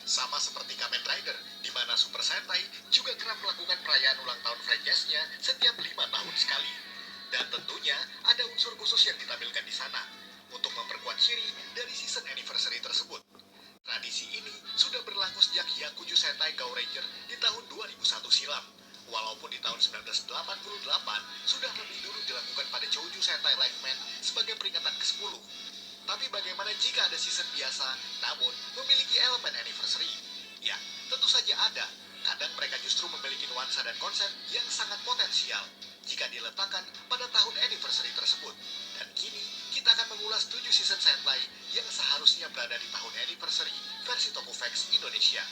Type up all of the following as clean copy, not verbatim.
Sama seperti Kamen Rider, di mana Super Sentai juga kerap melakukan perayaan ulang tahun franchise-nya setiap 5 tahun sekali. Dan tentunya ada unsur khusus yang ditampilkan di sana untuk memperkuat ciri dari season anniversary tersebut. Tradisi ini sudah berlaku sejak Hyakuju Sentai Go Ranger di tahun 2001 silam. Walaupun di tahun 1988 sudah lebih dulu dilakukan pada Choujou Sentai Liveman sebagai peringatan ke-10. Tapi bagaimana jika ada season biasa, namun memiliki elemen anniversary? Ya, tentu saja ada. Kadang mereka justru memiliki nuansa dan konsep yang sangat potensial jika diletakkan pada tahun anniversary tersebut. Dan kini, kita akan mengulas 7 season Sentai yang seharusnya berada di tahun anniversary versi Tokufax Indonesia.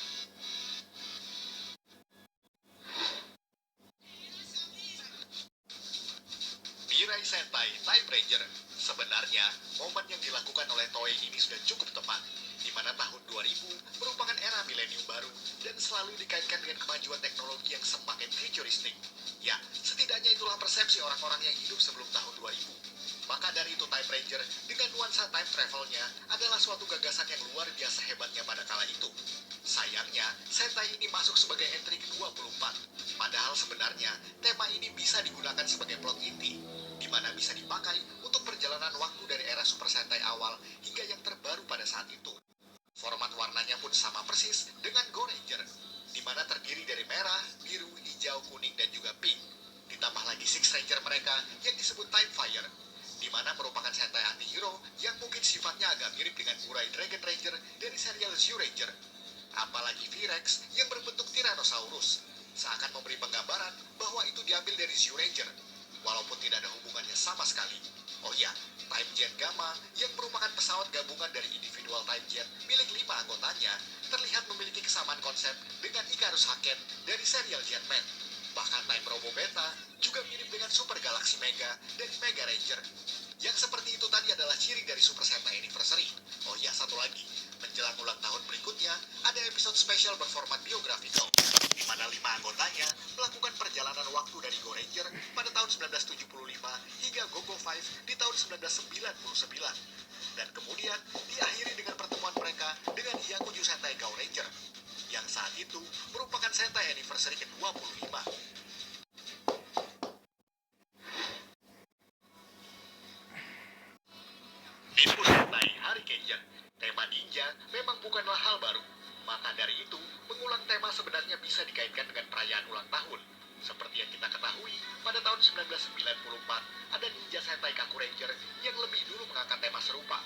Mirai Sentai Time Ranger. Sebenarnya, momen yang dilakukan oleh Toei ini sudah cukup tepat, di mana tahun 2000 merupakan era milenium baru dan selalu dikaitkan dengan kemajuan teknologi yang semakin futuristik. Ya, setidaknya itulah persepsi orang-orang yang hidup sebelum tahun 2000. Maka dari itu Time Ranger dengan nuansa time travelnya adalah suatu gagasan yang luar biasa hebatnya pada kala itu. Sayangnya, Sentai ini masuk sebagai entry ke-24. Padahal sebenarnya, tema ini bisa digunakan sebagai plot inti, di mana bisa dipakai untuk perjalanan waktu dari era Super Sentai awal hingga yang terbaru pada saat itu. Format warnanya pun sama persis dengan Go Ranger, di mana terdiri dari merah, biru, hijau, kuning, dan juga pink. Ditambah lagi Six Ranger mereka yang disebut Time Fire, di mana merupakan Sentai anti-hero yang mungkin sifatnya agak mirip dengan Murai Dragon Ranger dari serial Zyuranger. Apalagi T-Rex yang berbentuk Tyrannosaurus, seakan memberi penggambaran bahwa itu diambil dari Zyuranger, walaupun tidak ada hubungannya sama sekali. Oh ya, Time Jet Gamma yang merupakan pesawat gabungan dari individual Time Jet milik 5 anggotanya terlihat memiliki kesamaan konsep dengan Icarus Haken dari serial Jetman. Bahkan Time Robo Beta juga mirip dengan Super Galaxy Mega dari Mega Ranger. Yang seperti itu tadi adalah ciri dari Super Sentai Anniversary. Oh ya, satu lagi. Menjelang ulang tahun berikutnya, ada episode spesial berformat biografikal, di mana 5 anggotanya melakukan perjalanan waktu dari Go Ranger pada tahun 1975 hingga Go-Go 5 di tahun 1999. Dan kemudian diakhiri dengan pertemuan mereka dengan Hyakuju Sentai Go Ranger, yang saat itu merupakan Sentai Anniversary ke-25. Ninbu Sentai Hurricane. Tema ninja memang bukanlah hal baru. Maka dari itu, mengulang tema sebenarnya bisa dikaitkan dengan perayaan ulang tahun. Seperti yang kita ketahui, pada tahun 1994 ada Ninja Sentai Kaku Ranger yang lebih dulu mengangkat tema serupa.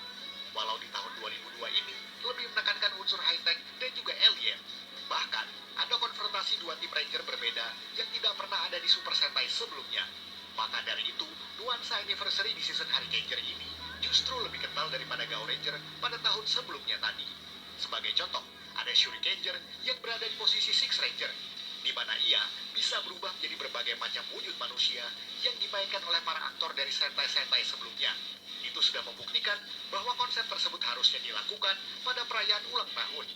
Walau di tahun 2002 ini lebih menekankan unsur high-tech dan juga alien. Bahkan, ada konfrontasi dua tim Ranger berbeda yang tidak pernah ada di Super Sentai sebelumnya. Maka dari itu, nuansa anniversary di season Hurricane ini justru lebih kental daripada Go Ranger pada tahun sebelumnya tadi. Sebagai contoh, ada Shurikenger yang berada di posisi Six Ranger, di mana ia bisa berubah menjadi berbagai macam wujud manusia yang dimainkan oleh para aktor dari Sentai-Sentai sebelumnya. Itu sudah membuktikan bahwa konsep tersebut harusnya dilakukan pada perayaan ulang tahun.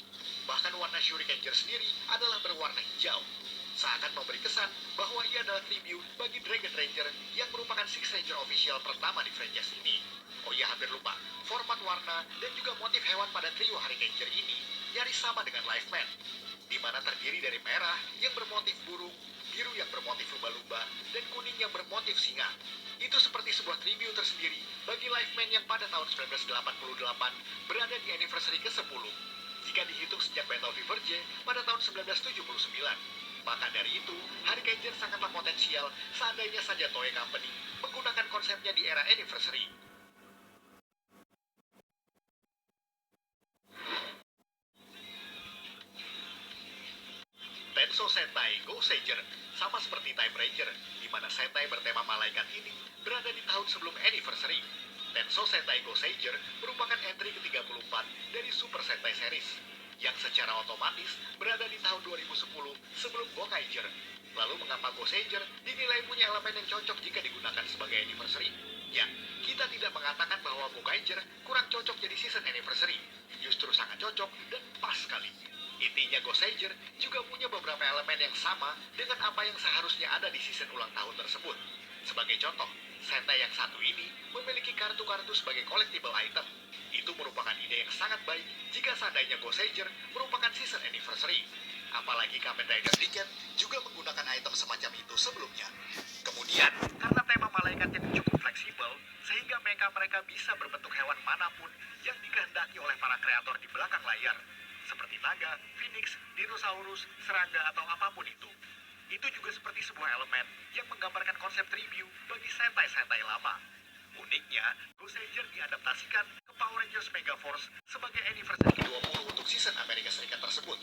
Bahkan warna Shurikenger sendiri adalah berwarna hijau, seakan memberi kesan bahwa ia adalah tribute bagi Dragon Ranger yang merupakan Six Ranger official pertama di franchise ini. Oh iya, hampir lupa, format warna dan juga motif hewan pada trio Hurricaneer ini nyaris sama dengan Liveman, di mana terdiri dari merah yang bermotif burung, biru yang bermotif lumba-lumba, dan kuning yang bermotif singa. Itu seperti sebuah tribute tersendiri bagi Liveman yang pada tahun 1988 berada di anniversary ke-10, jika dihitung sejak Battle Fever J pada tahun 1979. Maka dari itu, Hurricane sangatlah potensial seandainya saja Toei Company menggunakan konsepnya di era anniversary. Tenso Sentai Go Sager sama seperti Time Ranger, di mana Sentai bertema malaikat ini berada di tahun sebelum anniversary. Tenso Sentai Go Sager merupakan entry ke-34 dari Super Sentai series, yang secara otomatis berada di tahun 2010 sebelum Gokaiger. Lalu mengapa Go Sager dinilai punya elemen yang cocok jika digunakan sebagai anniversary? Ya, kita tidak mengatakan bahwa Gokaiger kurang cocok jadi season anniversary. Justru sangat cocok dan pas sekali. Intinya Go Sager juga punya beberapa elemen yang sama dengan apa yang seharusnya ada di season ulang tahun tersebut. Sebagai contoh, Sentai yang satu ini memiliki kartu-kartu sebagai collectible item. Itu merupakan ide yang sangat baik jika seandainya Goseiger merupakan season anniversary. Apalagi Kamen Rider Decade juga menggunakan item semacam itu sebelumnya. Kemudian, karena tema malaikatnya cukup fleksibel, sehingga mereka bisa berbentuk hewan manapun yang dikehendaki oleh para kreator di belakang layar, seperti naga, phoenix, dinosaurus, serangga, atau apapun itu. Itu juga seperti sebuah elemen yang menggambarkan konsep tribute bagi Sentai-Sentai lama. Uniknya, Goseiger diadaptasikan ke Power Rangers Megaforce sebagai anniversary ke-20 untuk season Amerika Serikat tersebut.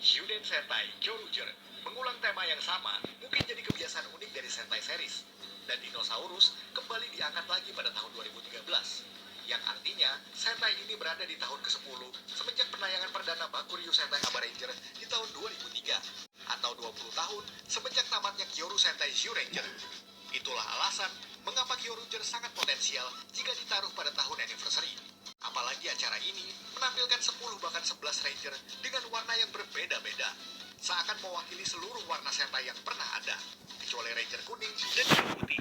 Shuden Sentai Kyoryuger mengulang tema yang sama mungkin jadi kebiasaan unik dari Sentai series. Dan dinosaurus kembali diangkat lagi pada tahun 2013. Yang artinya, Sentai ini berada di tahun ke-10 semenjak penayangan perdana Bakuryu Sentai Aba Ranger di tahun 2003. Atau 20 tahun semenjak tamatnya Kyoru Sentai Zyuranger. Itulah alasan mengapa Kyoryuger sangat potensial jika ditaruh pada tahun anniversary. Apalagi acara ini menampilkan 10 bahkan 11 Ranger dengan warna yang berbeda-beda. Seakan mewakili seluruh warna Sentai yang pernah ada, kecuali Ranger kuning dan putih.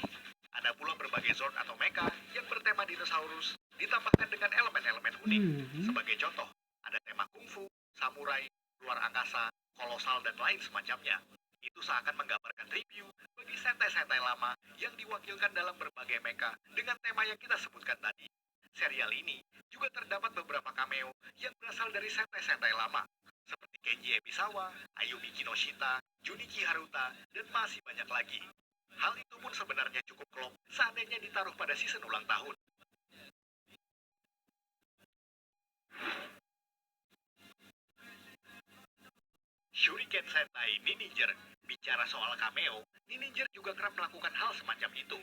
Ada pula berbagai Zord atau Mecha yang bertema dinosaurus, ditambahkan dengan elemen-elemen unik. Sebagai contoh, ada tema kungfu, samurai, luar angkasa, kolosal, dan lain semacamnya. Itu seakan menggambarkan review bagi Sentai-Sentai lama yang diwakilkan dalam berbagai mecha dengan tema yang kita sebutkan tadi. Serial ini juga terdapat beberapa cameo yang berasal dari Sentai-Sentai lama, seperti Kenji Ebisawa, Ayumi Kinoshita, Junichi Haruta, dan masih banyak lagi. Hal itu pun sebenarnya cukup klop seandainya ditaruh pada season ulang tahun. Shuriken Sentai Ninja. Bicara soal cameo, Ninja juga kerap melakukan hal semacam itu,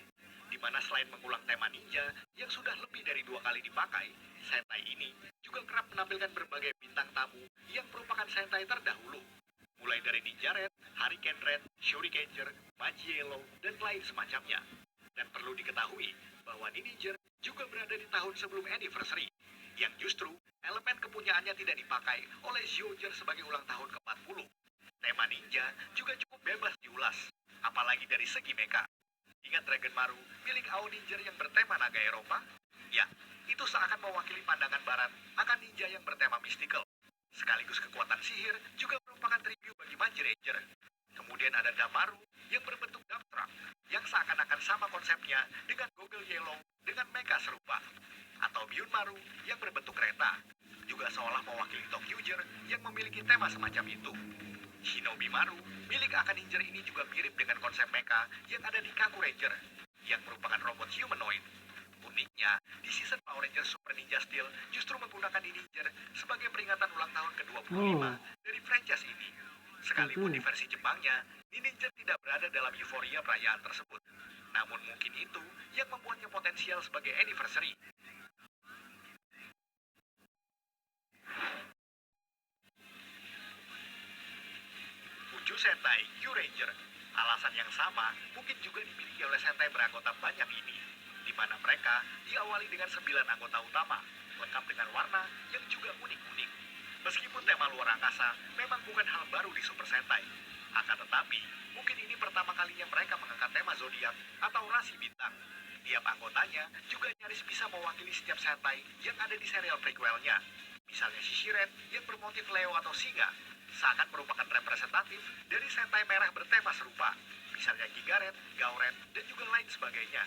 di mana selain mengulang tema ninja yang sudah lebih dari 2 kali dipakai, Sentai ini juga kerap menampilkan berbagai bintang tamu yang merupakan Sentai terdahulu, mulai dari Ninja Red, Hurricane Red, Shurikenger, Maji Yellow, dan lain semacamnya. Dan perlu diketahui bahwa Ninja juga berada di tahun sebelum anniversary, yang justru elemen kepunyaannya tidak dipakai oleh Zyuohger sebagai ulang tahun ke-40. Tema ninja juga cukup bebas diulas, apalagi dari segi mecha. Ingat Dragon Maru milik AO Ninja yang bertema naga Eropa? Ya, itu seakan mewakili pandangan barat akan ninja yang bertema mystical. Sekaligus kekuatan sihir juga merupakan tribute bagi Manji Ranger. Kemudian ada Damaru yang berbentuk dump truck, yang seakan-akan sama konsepnya dengan Goggle Yellow dengan mecha serupa. Atau Byunmaru yang berbentuk kereta, juga seolah mewakili Tokyuger yang memiliki tema semacam itu. Shinobi Maru milik Aka Ninja ini juga mirip dengan konsep mecha yang ada di Kaku Ranger, yang merupakan robot humanoid. Uniknya, di season Power Rangers Super Ninja Steel justru menggunakan Ninja sebagai peringatan ulang tahun ke-25 dari franchise ini. Sekalipun di versi Jepangnya, Ninja tidak berada dalam euforia perayaan tersebut. Namun mungkin itu yang membuatnya potensial sebagai anniversary. Uju Sentai Q-Ranger. Alasan yang sama mungkin juga dimiliki oleh Sentai beranggota banyak ini, di mana mereka diawali dengan 9 anggota utama, lengkap dengan warna yang juga unik-unik. Meskipun tema luar angkasa memang bukan hal baru di Super Sentai, akan tetapi mungkin ini pertama kalinya mereka mengangkat tema zodiak atau rasi bintang. Tiap anggotanya juga nyaris bisa mewakili setiap Sentai yang ada di serial prequelnya. Misalnya Shishiren yang bermotif Leo atau singa, seakan merupakan representatif dari Sentai merah bertema serupa, misalnya Gigaret, Gauret, dan juga lain sebagainya.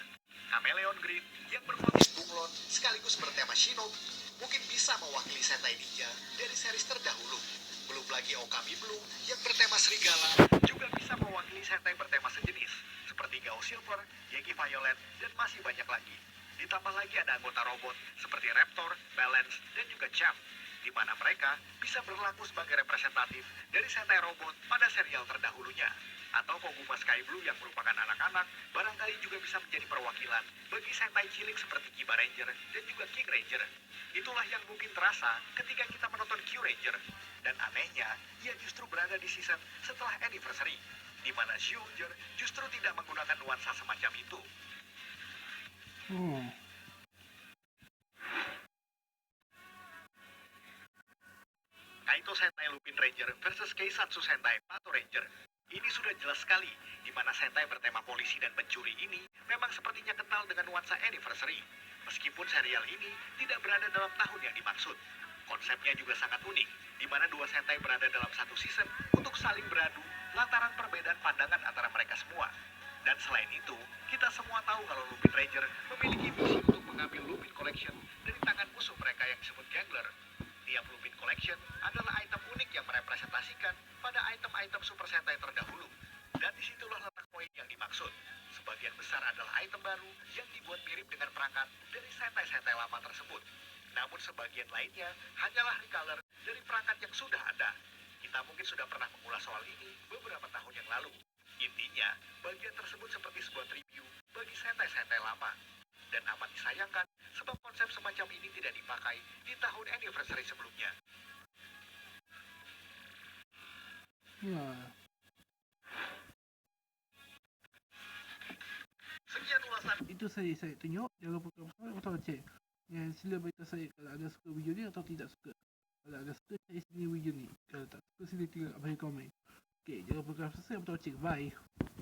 Chameleon Green yang bermotif bunglon sekaligus bertema Shinobi mungkin bisa mewakili Sentai Ninja dari series terdahulu. Belum lagi Okami Blue yang bertema serigala juga bisa mewakili Sentai bertema sejenis, seperti Gao Silver, Yegi Violet, dan masih banyak lagi. Ditambah lagi ada anggota robot seperti Raptor, Balance, dan juga Champ, di mana mereka bisa berlaku sebagai representatif dari Sentai robot pada serial terdahulunya. Atau Koguma Sky Blue yang merupakan anak-anak, barangkali juga bisa menjadi perwakilan bagi Sentai cilik seperti Kiba Ranger dan juga King Ranger. Itulah yang mungkin terasa ketika kita menonton Q Ranger. Dan anehnya, ia justru berada di season setelah anniversary, di mana Zyuohger justru tidak menggunakan nuansa semacam itu. Kaito Sentai Lupin Ranger versus Keisatsu Sentai Pato Ranger. Ini sudah jelas sekali, di mana Sentai bertema polisi dan pencuri ini memang sepertinya kental dengan nuansa anniversary. Meskipun serial ini tidak berada dalam tahun yang dimaksud. Konsepnya juga sangat unik, di mana dua Sentai berada dalam satu season untuk saling beradu lantaran perbedaan pandangan antara mereka semua. Dan selain itu, kita semua tahu kalau Lupin Ranger memiliki misi untuk mengambil Lupin Collection dari tangan musuh mereka yang disebut Gangler. Tiap Lupin Collection adalah item unik yang merepresentasikan pada item-item Super Sentai terdahulu. Dan disitulah letak poin yang dimaksud. Sebagian besar adalah item baru yang dibuat mirip dengan perangkat dari Sentai-Sentai lama tersebut. Namun sebagian lainnya hanyalah recolor dari perangkat yang sudah ada. Kita mungkin sudah pernah mengulas soal ini beberapa tahun yang lalu. Intinya, bagian tersebut seperti sebuah tribute bagi Sentai-Sentai lama. Dan amat disayangkan sebab konsep semacam ini tidak dipakai di tahun anniversary sebelumnya. Ya, Sekian ulasan. itu saya tengok. Jangan lupa subscribe atau cek. Dan sila beritahu saya kalau ada suka video ni atau tidak suka. Kalau ada suka, saya sini video ni. Kalau tak suka, sila tinggal bagi komen. Okay, jangan lupa subscribe atau cek. Bye.